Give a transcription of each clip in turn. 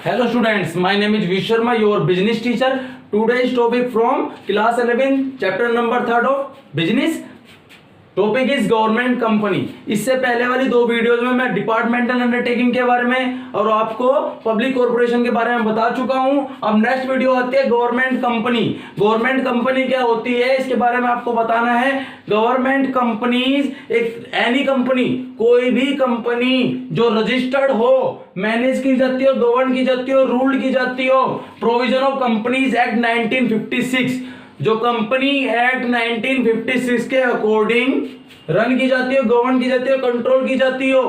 Hello students, my name is Vish Sharma, your business teacher. Today's topic from class 11, chapter number 3 of business. Topic is government company. इससे पहले वाली दो videos में मैं departmental undertaking के बारे में और आपको पब्लिक कॉर्पोरेशन के बारे में बता चुका हूं। अब नेक्स्ट वीडियो आती है गवर्नमेंट कंपनी। गवर्नमेंट कंपनी क्या होती है इसके बारे में आपको बताना है। गवर्नमेंट कंपनीज एक एनी कंपनी, कोई भी कंपनी जो रजिस्टर्ड हो, मैनेज की जाती हो, गवर्न की जाती हो, रूल की जाती हो, प्रोविजन ऑफ कंपनीज एक्ट 1956, जो कंपनी एक्ट 1956 के अकॉर्डिंग रन की जाती हो, गवर्न की जाती हो, कंट्रोल की जाती हो,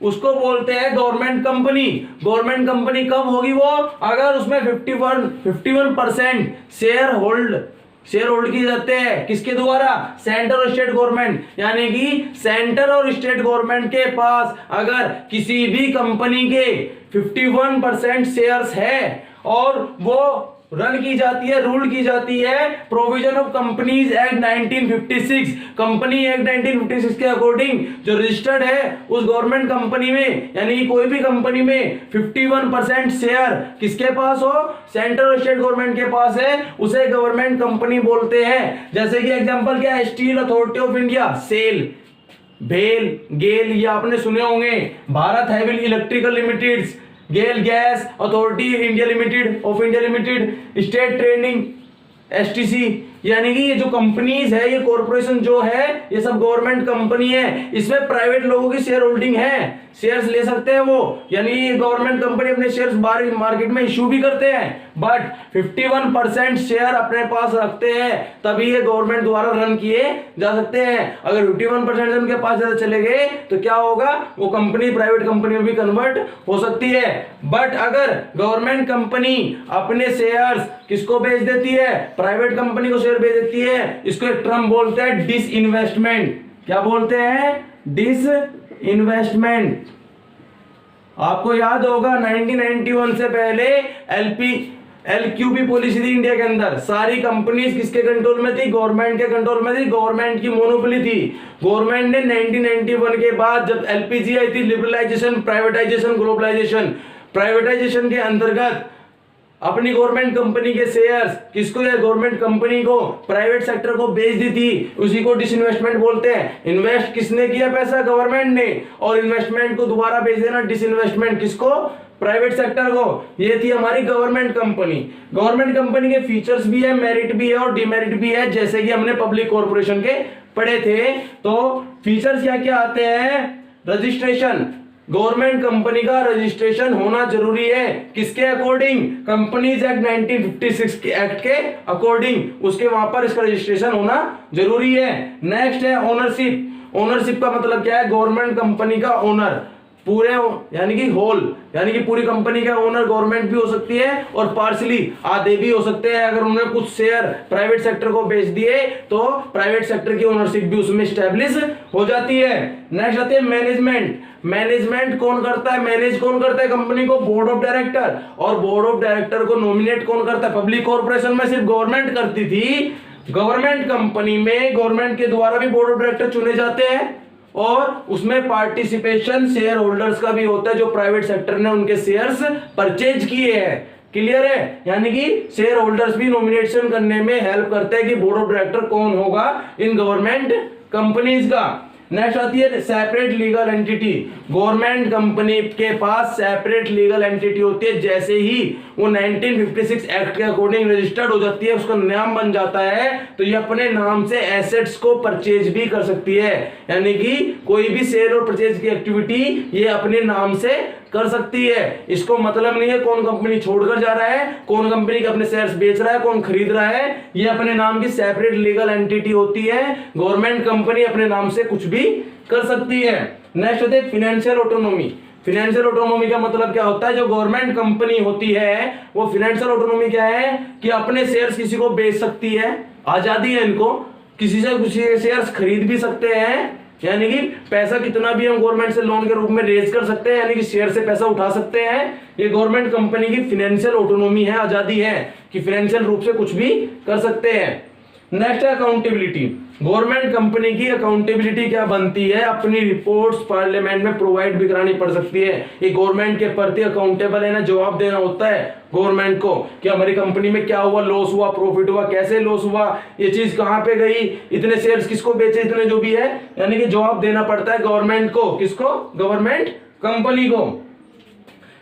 उसको बोलते हैं गवर्नमेंट कंपनी। गवर्नमेंट कंपनी कब होगी वो? अगर उसमें 51% शेयर होल्ड किए जाते हैं। किसके द्वारा? सेंटर और स्टेट गवर्नमेंट, यानी कि सेंटर और स्टेट गवर्नमेंट के पास अगर किसी भी कंपनी के 51% शेयर्स है और वो रन की जाती है, रूल की जाती है provision of companies act 1956, company act 1956 के अकॉर्डिंग जो रजिस्टर्ड है उस गवर्नमेंट कंपनी में, यानी कि कोई भी कंपनी में 51% शेयर किसके पास हो? सेंट्रल और स्टेट गवर्नमेंट के पास है, उसे गवर्नमेंट कंपनी बोलते हैं। जैसे कि एग्जांपल क्या है? Steel Authority of India, SAIL, भेल, गेल, ये आपने सुने होंगे। Bharat Heavy Electrical Limited, GAIL gas authority India limited of India limited, state trading STC, यानी कि ये जो कंपनीज है, ये कॉर्पोरेशन जो है, ये सब गवर्नमेंट कंपनी है। इसमें प्राइवेट लोगों की शेयर होल्डिंग है, शेयर्स ले सकते हैं वो, यानी गवर्नमेंट कंपनी अपने शेयर्स बाहर मार्केट में इशू भी करते हैं, बट 51% शेयर अपने पास रखते हैं, तभी ये गवर्नमेंट द्वारा रन किए जा सकते हैं। अगर 51% उनके पास ज्यादा चले गए तो क्या होगा? वो कंपनी प्राइवेट कंपनी में भी कन्वर्ट हो सकती है। बट अगर गवर्नमेंट कंपनी अपने शेयर्स किसको बेच देती है? प्राइवेट कंपनी को शेयर बेच देती है, इसको एक टर्म बोलते हैं डिसइन्वेस्टमेंट। क्या बोलते हैं? डिसइन्वेस्टमेंट। आपको याद होगा 1991 से पहले LQP पॉलिसी थी इंडिया के अंदर। सारी कंपनीज किसके कंट्रोल में थी? गवर्नमेंट के कंट्रोल में थी, गवर्नमेंट की मोनोपोली थी। गवर्नमेंट ने 1991 के बाद जब LPG आई थी, लिबरलाइजेशन, प्राइवेटाइजेशन, ग्लोबलाइजेशन, प्राइवेटाइजेशन के अंतर्गत अपनी गवर्नमेंट कंपनी के शेयर्स किसको, या गवर्नमेंट कंपनी को प्राइवेट सेक्टर को बेच दी थी, उसी को डिसइन्वेस्टमेंट बोलते हैं। इन्वेस्ट किसने किया? पैसा गवर्नमेंट ने, और इन्वेस्टमेंट को दोबारा बेच देना, डिसइन्वेस्टमेंट किसको? प्राइवेट सेक्टर को। ये थी हमारी गवर्नमेंट कंपनी। गवर्नमेंट कंपनी के फीचर्स भी है, मेरिट भी है और डिमेरिट भी है, जैसे कि हमने पब्लिक कॉर्पोरेशन के पढ़े थे। तो फीचर्स क्या क्या आते हैं? रजिस्ट्रेशन, गवर्नमेंट कंपनी का रजिस्ट्रेशन होना जरूरी है। किसके अकॉर्डिंग? कंपनीज एक्ट 1956 के एक्ट के अकॉर्डिंग, उसके वहां पर इसका रजिस्ट्रेशन होना जरूरी है। नेक्स्ट है ओनरशिप। ओनरशिप का मतलब क्या है? गवर्नमेंट कंपनी का ओनर, पूरे यानी कि होल, यानी कि पूरी कंपनी का ओनर गवर्नमेंट भी हो सकती है और पार्शली आधे भी हो सकते हैं। अगर उन्होंने कुछ शेयर प्राइवेट सेक्टर को बेच दिए तो प्राइवेट सेक्टर की ओनरशिप भी उसमें स्टैब्लिश हो जाती है। नेक्स्ट आती है मैनेजमेंट। मैनेजमेंट कौन करता है? मैनेज कौन करता है कंपनी को? Board of director. और बोर्ड ऑफ डायरेक्टर को नॉमिनेट कौन करता है? पब्लिक कॉर्पोरेशन में सिर्फ गवर्नमेंट करती थी, गवर्नमेंट कंपनी में गवर्नमेंट के द्वारा भी बोर्ड ऑफ डायरेक्टर चुने जाते हैं और उसमें पार्टिसिपेशन शेयर होल्डर्स का भी होता है, जो प्राइवेट सेक्टर ने उनके शेयर्स परचेज किए हैं। क्लियर है? यानी कि शेयर होल्डर्स भी नॉमिनेशन करने में हेल्प करते हैं कि बोर्ड ऑफ डायरेक्टर कौन होगा इन गवर्नमेंट कंपनीज का। नेक्स्ट आती है separate legal entity. Government company के पास सेपरेट लीगल एंटिटी होती है। जैसे ही वो 1956 एक्ट के अकॉर्डिंग रजिस्टर्ड हो जाती है, उसका नाम बन जाता है, तो ये अपने नाम से एसेट्स को परचेज भी कर सकती है। यानी कि कोई भी सेल और परचेज की एक्टिविटी ये अपने नाम से कर सकती है। इसको मतलब नहीं है कौन कंपनी छोड़कर जा रहा है, कौन कंपनी के अपने शेयर्स बेच रहा है, कौन खरीद रहा है। ये अपने नाम की सेपरेट लीगल एंटिटी होती है। गवर्नमेंट कंपनी अपने नाम से कुछ भी कर सकती है। नेक्स्ट होते हैं फाइनेंशियल ऑटोनॉमी। फाइनेंशियल ऑटोनॉमी का मतलब क्या होता है? जो गवर्नमेंट कंपनी होती है वो फाइनेंशियल ऑटोनॉमी क्या है कि अपने शेयर्स किसी को बेच सकती है, आजादी है इनको, किसी से कुछ शेयर्स खरीद भी सकते हैं, यानी कि पैसा कितना भी हम गवर्नमेंट से लोन के रूप में रेज कर सकते हैं, यानी कि शेयर से पैसा उठा सकते हैं। ये गवर्नमेंट कंपनी की फाइनेंशियल ऑटोनॉमी है, आजादी है कि फाइनेंशियल रूप से कुछ भी कर सकते हैं। नेक्स्ट है अकाउंटेबिलिटी। गवर्नमेंट कंपनी की अकाउंटेबिलिटी क्या बनती है, अपनी रिपोर्ट्स पार्लियामेंट में प्रोवाइड भी करानी पड़ सकती है। ये गवर्नमेंट के प्रति अकाउंटेबल है ना, जवाब देना होता है गवर्नमेंट को कि हमारी कंपनी में क्या हुआ, लॉस हुआ, प्रॉफिट हुआ, कैसे लॉस हुआ, ये चीज कहां पे गई, इतने शेयर्स किसको बेचे, इतने जो भी है, यानी कि जवाब देना पड़ता है गवर्नमेंट को। किसको? गवर्नमेंट कंपनी को।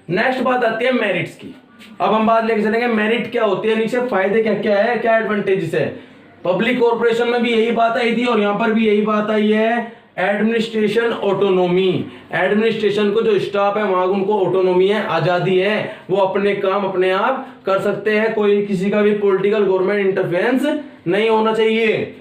नेक्स्ट बात आती है मेरिट्स की। अब हम बात लेके चलेंगे मेरिट क्या होती है, नीचे फायदे क्या क्या है, क्या एडवांटेजेस है। पब्लिक कॉर्पोरेशन में भी यही बात आई थी और यहां पर भी यही बात आई है, एडमिनिस्ट्रेशन ऑटोनोमी। एडमिनिस्ट्रेशन को जो स्टाफ है वहां उनको ऑटोनोमी है, आजादी है, वो अपने काम अपने आप कर सकते हैं, कोई किसी का भी पॉलिटिकल गवर्नमेंट इंटरफेरेंस नहीं होना चाहिए।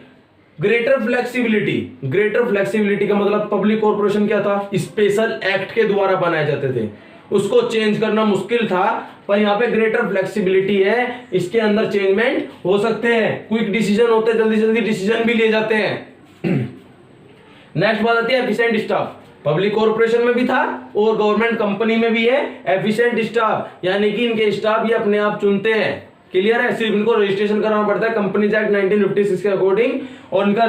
Greater flexibility. ग्रेटर फ्लेक्सिबिलिटी का मतलब पब्लिक कॉर्पोरेशन क्या था, स्पेशल एक्ट के द्वारा बनाए जाते थे, उसको चेंज करना मुश्किल था, पर यहाँ पे ग्रेटर फ्लेक्सिबिलिटी है, इसके अंदर चेंजमेंट हो सकते हैं, क्विक डिसीजन होते हैं, जल्दी जल्दी डिसीजन भी लिए जाते हैं। नेक्स्ट बात आती है एफिशिएंट स्टाफ। पब्लिक कॉर्पोरेशन में भी था और गवर्नमेंट कंपनी में भी है एफिशिएंट स्टाफ, यानी कि इनके स्टाफ ये अपने आप चुनते हैं। क्लियर है? सिर्फ इनको रजिस्ट्रेशन कराना पड़ता है कंपनीज एक्ट 1956 के अकॉर्डिंग, और इनका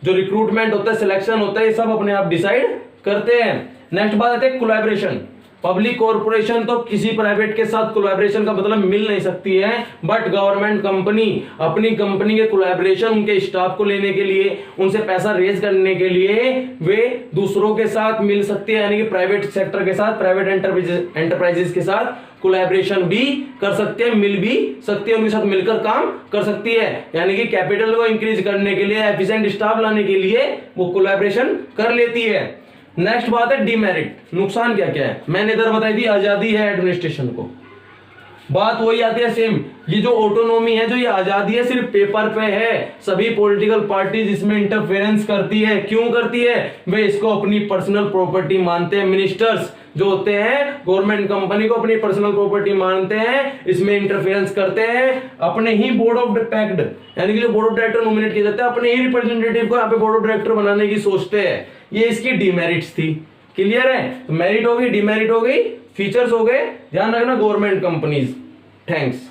जो रिक्रूटमेंट होता है, सिलेक्शन होता है, ये सब अपने आप डिसाइड करते हैं। नेक्स्ट बात आती है कोलैबोरेशन। पब्लिक कॉर्पोरेशन तो किसी प्राइवेट के साथ कोलैबोरेशन का मतलब मिल नहीं सकती है, बट गवर्नमेंट कंपनी अपनी कंपनी के कोलैबोरेशन, उनके स्टाफ को लेने के लिए, उनसे पैसा रेज करने के लिए वे दूसरों के साथ मिल सकती है, यानी कि प्राइवेट सेक्टर के साथ, प्राइवेट एंटरप्राइजेस के साथ कोलैबोरेशन भी कर सकते हैं, मिल भी सकती है, उनके साथ मिलकर काम कर सकती है, यानी कि कैपिटल को इंक्रीज करने के लिए, एफिशिएंट स्टाफ लाने के लिए वो कोलैबोरेशन कर लेती है। नेक्स्ट बात है डीमेरिट। नुकसान क्या क्या है, मैंने इधर बताई थी, आजादी है एडमिनिस्ट्रेशन को, बात वही आती है सेम। ये जो ऑटोनॉमी है, जो ये आजादी है, सिर्फ पेपर पे है, सभी पॉलिटिकल पार्टीज इसमें इंटरफेरेंस करती है। क्यों करती है? वे इसको अपनी पर्सनल प्रॉपर्टी मानते हैं। मिनिस्टर्स जो होते हैं गवर्नमेंट कंपनी को अपनी पर्सनल प्रॉपर्टी मानते हैं, इसमें इंटरफेरेंस करते हैं, अपने ही बोर्ड ऑफ पैक्ड, यानी कि जो बोर्ड ऑफ डायरेक्टर नॉमिनेट किए जाते हैं, अपने ही रिप्रेजेंटेटिव को यहाँ पे बोर्ड ऑफ डायरेक्टर बनाने की सोचते हैं। ये इसकी डीमेरिट्स थी। क्लियर है? तो मेरिट हो गई, डीमेरिट हो गई, फीचर्स हो गए। ध्यान रखना गवर्नमेंट कंपनीज। थैंक्स।